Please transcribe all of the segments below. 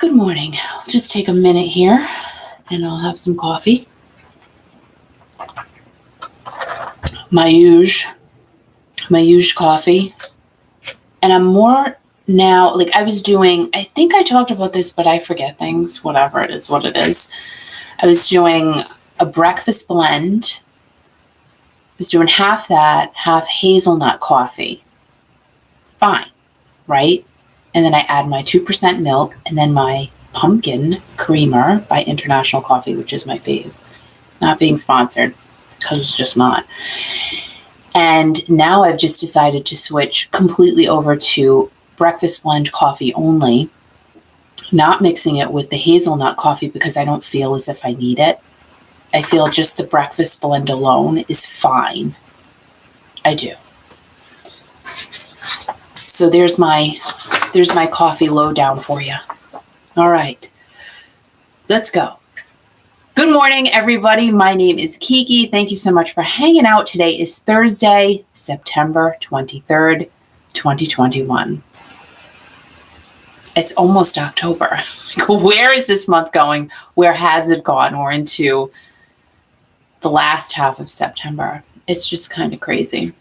Good morning. I'll just take a minute here and I'll have some coffee. My huge coffee. And I'm more now, like I was doing, I think I talked about this, but I forget things, whatever it is, what it is. I was doing a breakfast blend. I was doing half that, half hazelnut coffee. Fine, right? And then I add my 2% milk and then my pumpkin creamer by International Coffee, which is my fave. Not being sponsored, because it's just not. And now I've just decided to switch completely over to breakfast blend coffee only, not mixing it with the hazelnut coffee because I don't feel as if I need it. I feel just the breakfast blend alone is fine. I do. So there's my coffee lowdown for you. All right, let's go. Good morning, everybody. My name is Kiki. Thank you so much for hanging out. Today is Thursday, September 23rd, 2021. It's almost October. Where is this month going? Where has it gone? We're into the last half of September. It's just kind of crazy.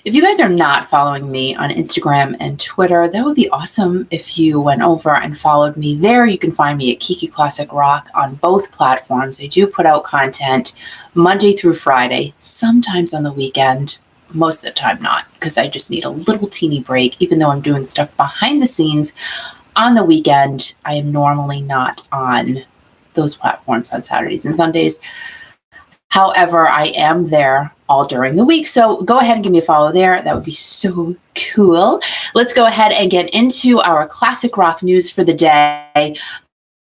If you guys are not following me on Instagram and Twitter, that would be awesome if you went over and followed me there. You can find me at Kiki Classic Rock on both platforms. I do put out content Monday through Friday, sometimes on the weekend, most of the time not, because I just need a little teeny break. Even though I'm doing stuff behind the scenes on the weekend, I am normally not on those platforms on Saturdays and Sundays. However, I am there all during the week. So go ahead and give me a follow there. That would be so cool. Let's go ahead and get into our classic rock news for the day.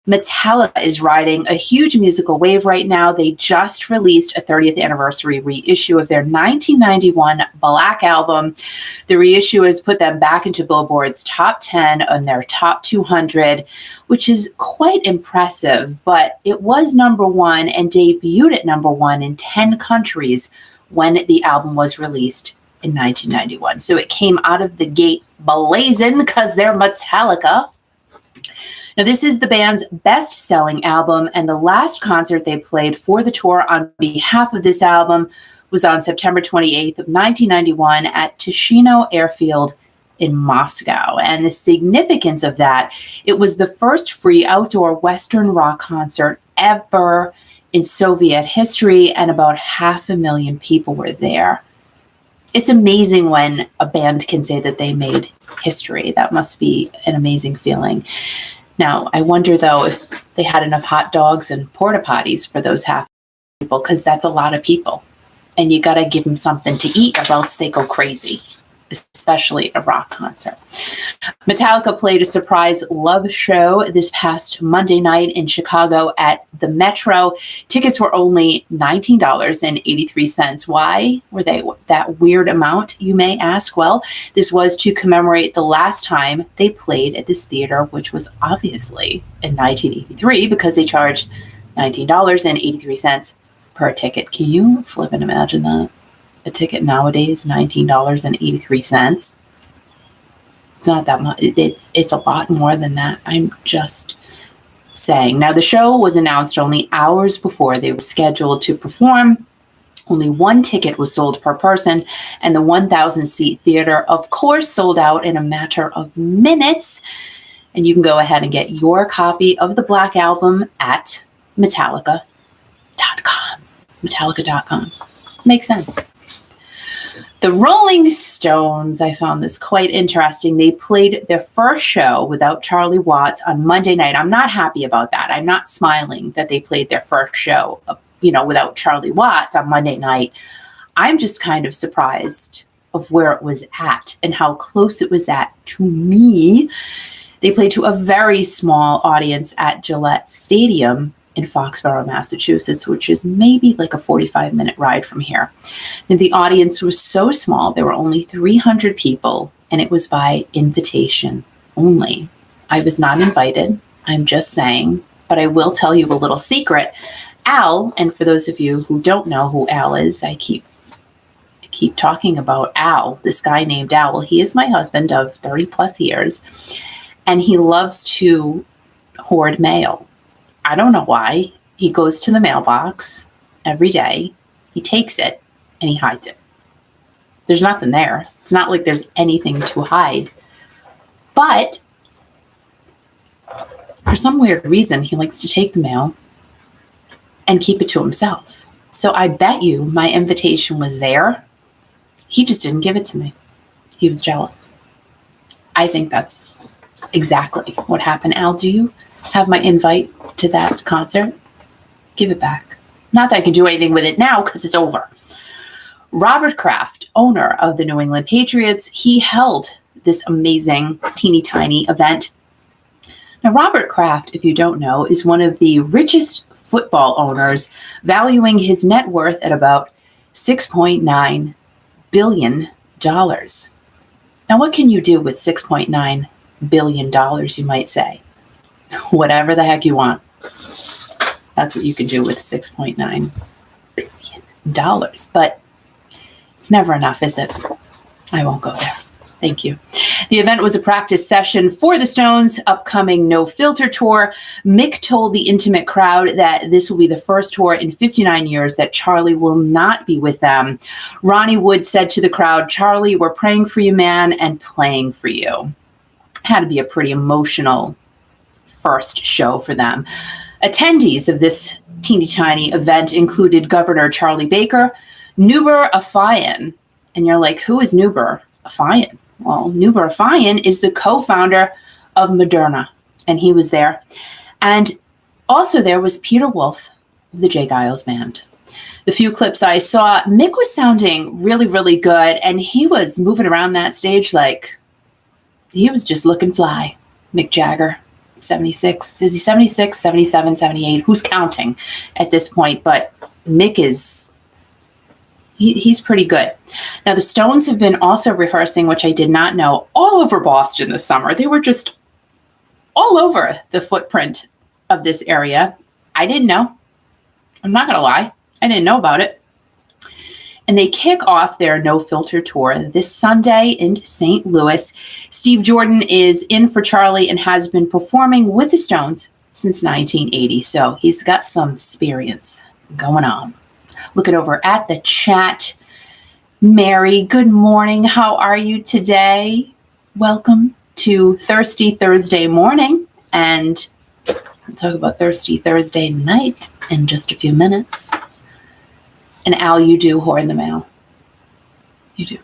Metallica is riding a huge musical wave right now. They just released a 30th anniversary reissue of their 1991 Black Album. The reissue has put them back into Billboard's top 10 and their top 200, which is quite impressive, but it was number one and debuted at number one in 10 countries when the album was released in 1991. So it came out of the gate blazing because they're Metallica. Now, this is the band's best-selling album, and the last concert they played for the tour on behalf of this album was on September 28th of 1991 at Tushino Airfield in Moscow. And the significance of that, it was the first free outdoor Western rock concert ever in Soviet history, and about 500,000 people were there. It's amazing when a band can say that they made history. That must be an amazing feeling. Now, I wonder, though, if they had enough hot dogs and porta potties for those half people, because that's a lot of people. And you got to give them something to eat or else they go crazy, especially at a rock concert. Metallica played a surprise love show this past Monday night in Chicago at the Metro. Tickets were only $19.83. Why were they that weird amount, you may ask? Well, this was to commemorate the last time they played at this theater, which was obviously in 1983, because they charged $19.83 per ticket. Can you flip and imagine that? A ticket nowadays, $19.83. It's not that much. It's a lot more than that. I'm just saying. Now, the show was announced only hours before they were scheduled to perform. Only one ticket was sold per person, and the 1,000-seat theater, of course, sold out in a matter of minutes. And you can go ahead and get your copy of the Black Album at Metallica.com. Metallica.com. Makes sense. The Rolling Stones, I found this quite interesting. They played their first show without Charlie Watts on Monday night. I'm not happy about that. I'm not smiling that they played their first show, without Charlie Watts on Monday night. I'm just kind of surprised of where it was at and how close it was at to me. They played to a very small audience at Gillette Stadium in Foxborough, Massachusetts, which is maybe like a 45-minute ride from here. And the audience was so small, there were only 300 people, and it was by invitation only. I was not invited, I'm just saying, but I will tell you a little secret. Al, and for those of you who don't know who Al is, I keep talking about Al, this guy named Al. Well, he is my husband of 30 plus years, and he loves to hoard mail. I don't know why. He goes to the mailbox every day, he takes it, and he hides it. There's nothing there. It's not like there's anything to hide. But for some weird reason, he likes to take the mail and keep it to himself. So I bet you my invitation was there. He just didn't give it to me. He was jealous. I think that's exactly what happened. Al, do you have my invite to that concert? Give it back. Not that I can do anything with it now because it's over. Robert Kraft, owner of the New England Patriots, he held this amazing teeny tiny event. Now, Robert Kraft, if you don't know, is one of the richest football owners, valuing his net worth at about $6.9 billion. Now, what can you do with $6.9 billion, you might say? Whatever the heck you want. That's what you can do with $6.9 billion. But it's never enough, is it? I won't go there. Thank you. The event was a practice session for the Stones' upcoming No Filter tour. Mick told the intimate crowd that this will be the first tour in 59 years that Charlie will not be with them. Ronnie Wood said to the crowd, "Charlie, we're praying for you, man, and playing for you." Had to be a pretty emotional first show for them. Attendees of this teeny tiny event included Governor Charlie Baker, Nuber Afayan. And you're like, who is Nuber Afayan? Well, Nuber Afayan is the co-founder of Moderna, and he was there. And also there was Peter Wolf of the Jay Giles Band. The few clips I saw, Mick was sounding really, really good, and he was moving around that stage like he was just looking fly. Mick Jagger, 76. Is he 76, 77, 78? Who's counting at this point? But Mick is... He's pretty good. Now, the Stones have been also rehearsing, which I did not know, all over Boston this summer. They were just all over the footprint of this area. I didn't know. I'm not going to lie. I didn't know about it. And they kick off their No Filter tour this Sunday in St. Louis. Steve Jordan is in for Charlie and has been performing with the Stones since 1980. So he's got some experience going on. Looking over at the chat. Mary, good morning. How are you today? Welcome to Thirsty Thursday morning. And we'll talk about Thirsty Thursday night in just a few minutes. And Al, you do hoard the mail. You do.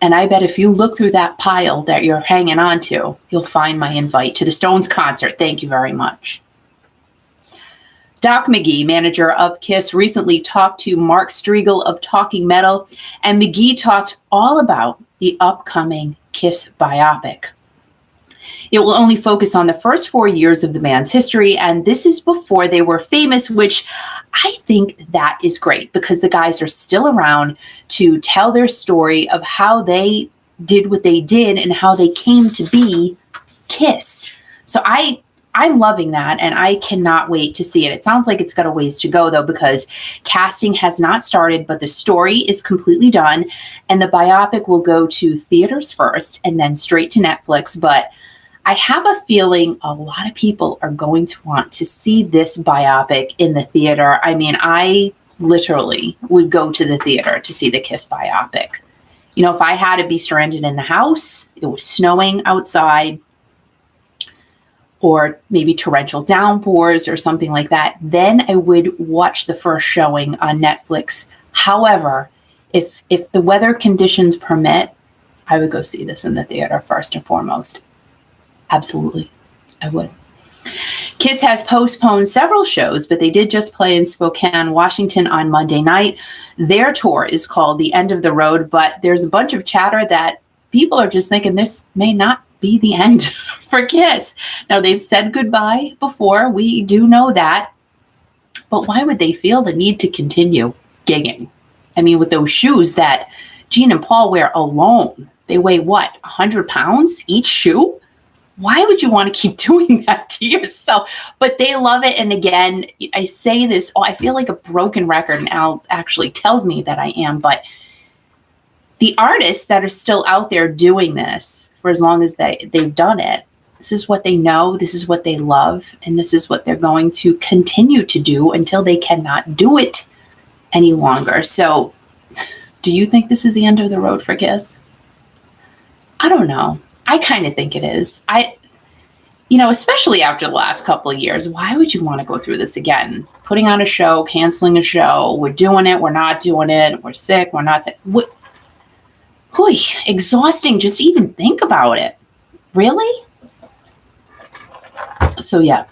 And I bet if you look through that pile that you're hanging on to, you'll find my invite to the Stones concert. Thank you very much. Doc McGee, manager of KISS, recently talked to Mark Striegel of Talking Metal, and McGee talked all about the upcoming KISS biopic. It will only focus on the first 4 years of the band's history, and this is before they were famous, which I think that is great because the guys are still around to tell their story of how they did what they did and how they came to be KISS. So I'm loving that, and I cannot wait to see it. It sounds like it's got a ways to go, though, because casting has not started, but the story is completely done, and the biopic will go to theaters first and then straight to Netflix. But I have a feeling a lot of people are going to want to see this biopic in the theater. I mean, I literally would go to the theater to see the KISS biopic. You know, if I had to be stranded in the house, it was snowing outside, or maybe torrential downpours or something like that, then I would watch the first showing on Netflix. However, if the weather conditions permit, I would go see this in the theater first and foremost. Absolutely, I would. KISS has postponed several shows, but they did just play in Spokane, Washington on Monday night. Their tour is called The End of the Road, but there's a bunch of chatter that people are just thinking this may not be the end for KISS. Now, they've said goodbye before. We do know that. But why would they feel the need to continue gigging? I mean, with those shoes that Gene and Paul wear alone, they weigh what, 100 pounds each shoe? Why would you want to keep doing that to yourself? But they love it. And again, I say this, I feel like a broken record, and Al actually tells me that I am, but the artists that are still out there doing this for as long as they've done it This is what they know. This is what they love. And this is what they're going to continue to do until they cannot do it any longer. So do you think this is the end of the road for Kiss? I don't know. I kind of think it is. Especially after the last couple of years, why would you want to go through this again? Putting on a show, canceling a show, we're doing it, we're not doing it, we're sick, we're not sick. Exhausting just to even think about it. Really? So yeah.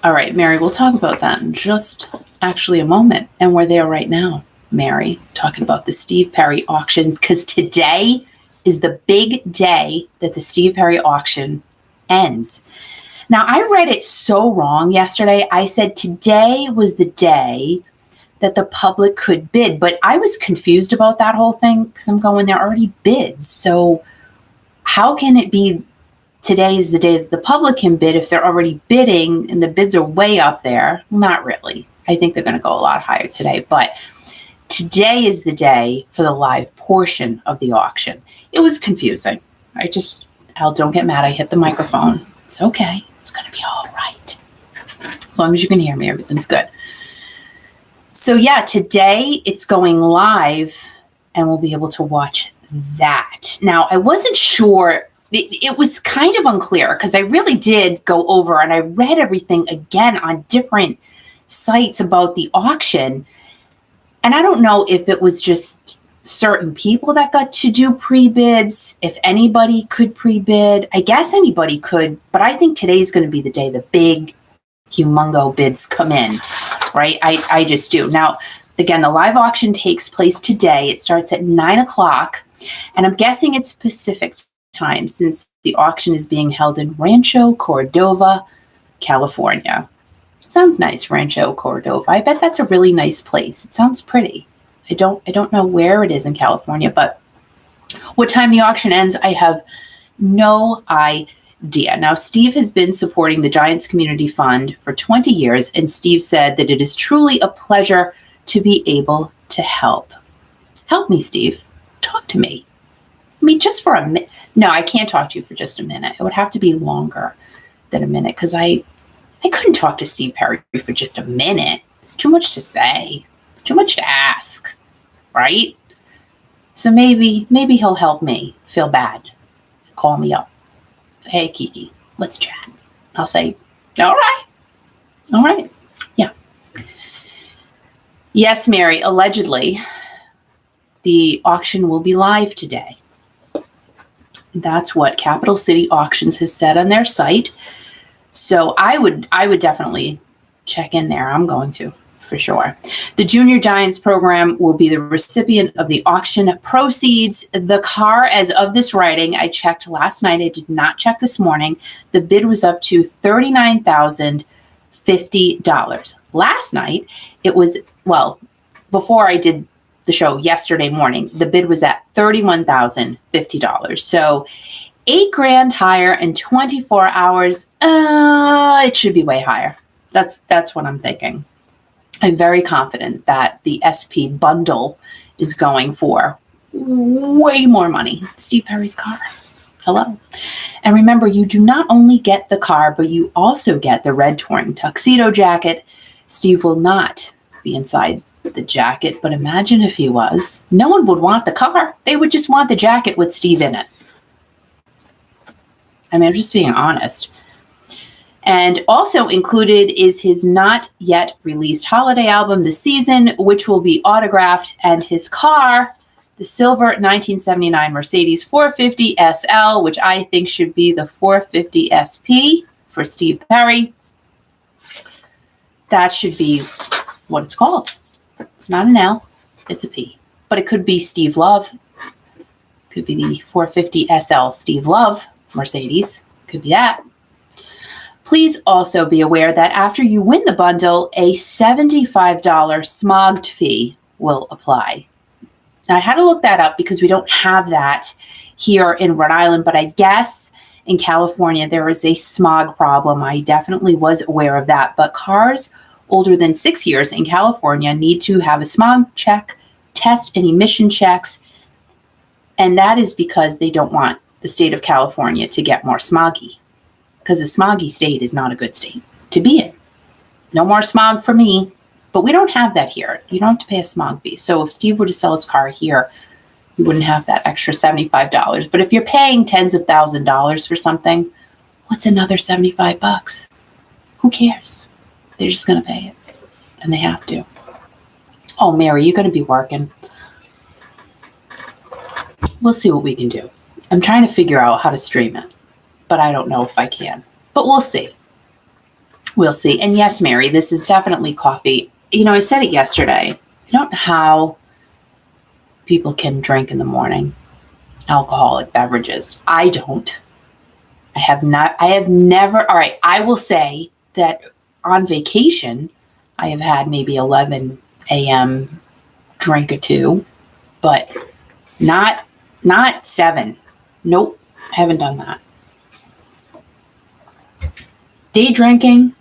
All right, Mary, we'll talk about that in just actually a moment. And we're there right now, Mary, talking about the Steve Perry auction, because today is the big day that the Steve Perry auction ends. Now, I read it so wrong yesterday. I said today was the day that the public could bid, but I was confused about that whole thing because I'm going, there are already bids. So how can it be today is the day that the public can bid if they're already bidding and the bids are way up there? Not really. I think they're going to go a lot higher today, but today is the day for the live portion of the auction. It was confusing. Al, don't get mad. I hit the microphone. It's okay. It's going to be all right. As long as you can hear me, everything's good. So yeah, today it's going live and we'll be able to watch that. Now, I wasn't sure. It was kind of unclear because I really did go over and I read everything again on different sites about the auction. And I don't know if it was just certain people that got to do pre-bids, if anybody could pre-bid. I guess anybody could, but I think today's going to be the day the big, humongo bids come in, right? I just do. Now, again, the live auction takes place today. It starts at 9 o'clock, and I'm guessing it's Pacific time since the auction is being held in Rancho Cordova, California. Sounds nice, Rancho Cordova. I bet that's a really nice place. It sounds pretty. I don't know where it is in California, but what time the auction ends, I have no idea. Now, Steve has been supporting the Giants Community Fund for 20 years, and Steve said that it is truly a pleasure to be able to help. Help me, Steve. Talk to me. I mean, just for a minute. No, I can't talk to you for just a minute. It would have to be longer than a minute because I couldn't talk to Steve Perry for just a minute. It's too much to say. It's too much to ask, right? So maybe he'll help me feel bad. Call me up. Hey, Kiki, let's chat. I'll say, all right. Yeah. Yes, Mary, allegedly, the auction will be live today. That's what Capital City Auctions has said on their site. So I would definitely check in there. I'm going to, for sure. The Junior Giants program will be the recipient of the auction proceeds. The car, as of this writing, I checked last night. I did not check this morning. The bid was up to $39,050. Last night, it was, before I did the show yesterday morning, the bid was at $31,050. So $8,000 higher in 24 hours. It should be way higher. That's what I'm thinking. I'm very confident that the SP bundle is going for way more money. Steve Perry's car. Hello. And remember, you do not only get the car, but you also get the red touring tuxedo jacket. Steve will not be inside the jacket, but imagine if he was. No one would want the car. They would just want the jacket with Steve in it. I mean, I'm just being honest. And also included is his not yet released holiday album, The Season, which will be autographed, and his car, the silver 1979 Mercedes 450 SL, which I think should be the 450 SP for Steve Perry. That should be what it's called. It's not an L, it's a P. But it could be Steve Love. Could be the 450 SL Steve Love Mercedes. Could be that. Please also be aware that after you win the bundle, a $75 smogged fee will apply. Now, I had to look that up because we don't have that here in Rhode Island, but I guess in California there is a smog problem. I definitely was aware of that, but cars older than 6 years in California need to have a smog check, test and emission checks And that is because they don't want the state of California to get more smoggy, because a smoggy state is not a good state to be in. No more smog for me, but we don't have that here. You don't have to pay a smog fee. So if Steve were to sell his car here, you wouldn't have that extra $75. But if you're paying tens of thousands of dollars for something, what's another $75? Who cares? They're just going to pay it, and they have to. Oh, Mary, you're going to be working. We'll see what we can do. I'm trying to figure out how to stream it, but I don't know if I can. But we'll see. We'll see. And yes, Mary, this is definitely coffee. You know, I said it yesterday. I don't know how people can drink in the morning alcoholic beverages. I don't. I have never. All right, I will say that on vacation, I have had maybe 11 a.m. drink or two, but not 7. Nope, haven't done that. Day drinking,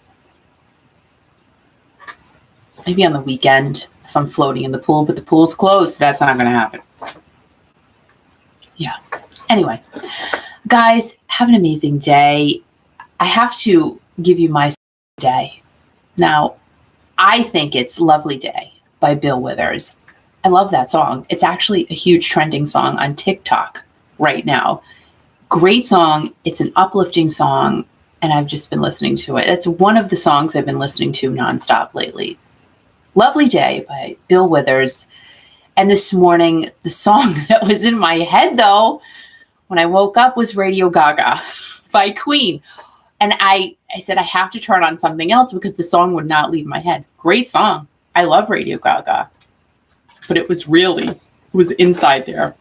maybe on the weekend if I'm floating in the pool, but the pool's closed, so that's not going to happen. Yeah. Anyway, guys, have an amazing day. I have to give you my day. Now, I think it's Lovely Day by Bill Withers. I love that song. It's actually a huge trending song on TikTok right now. Great song. It's an uplifting song, and I've just been listening to it. It's one of the songs I've been listening to nonstop lately. Lovely Day by Bill Withers. And this morning, the song that was in my head, though, when I woke up was Radio Gaga by Queen. And I said, I have to turn on something else because the song would not leave my head. Great song. I love Radio Gaga. But it was inside there.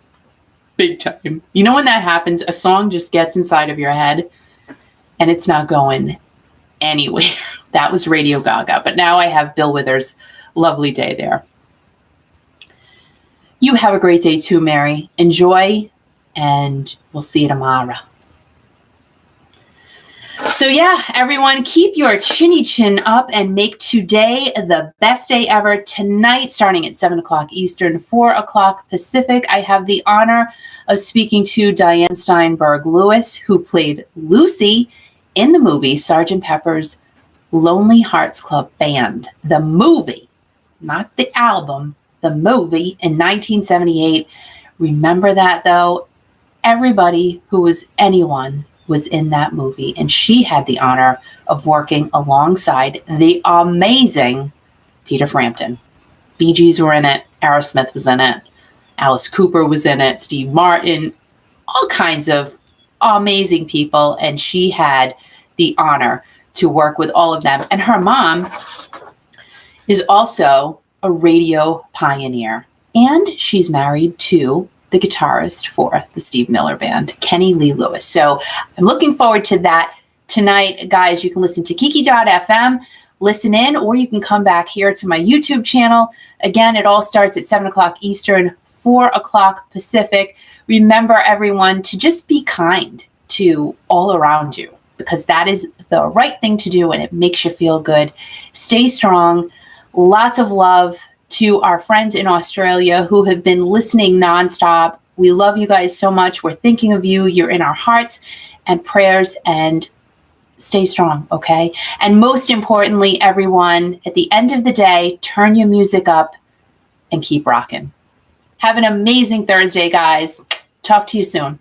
Big time. You know when that happens, a song just gets inside of your head and it's not going anywhere. That was Radio Gaga. But now I have Bill Withers' Lovely Day there. You have a great day too, Mary. Enjoy, and we'll see you tomorrow. So yeah, everyone, keep your chinny chin up and make today the best day ever. Tonight, starting at 7 o'clock Eastern, 4 o'clock Pacific, I have the honor of speaking to Diane Steinberg Lewis, who played Lucy in the movie Sgt. Pepper's Lonely Hearts Club Band. The movie, not the album, the movie in 1978. Remember that, though. Everybody who was anyone was in that movie, and she had the honor of working alongside the amazing Peter Frampton. Bee Gees were in it, Aerosmith was in it, Alice Cooper was in it, Steve Martin, all kinds of amazing people, and she had the honor to work with all of them. And her mom is also a radio pioneer, and she's married to the guitarist for the Steve Miller Band, Kenny Lee Lewis. So I'm looking forward to that tonight. Guys, you can listen to Kiki.fm, listen in, or you can come back here to my YouTube channel. Again, it all starts at 7 o'clock Eastern, 4 o'clock Pacific. Remember, everyone, to just be kind to all around you, because that is the right thing to do and it makes you feel good. Stay strong. Lots of love to our friends in Australia who have been listening nonstop. We love you guys so much. We're thinking of you. You're in our hearts and prayers, and stay strong, okay? And most importantly, everyone, at the end of the day, turn your music up and keep rocking. Have an amazing Thursday, guys. Talk to you soon.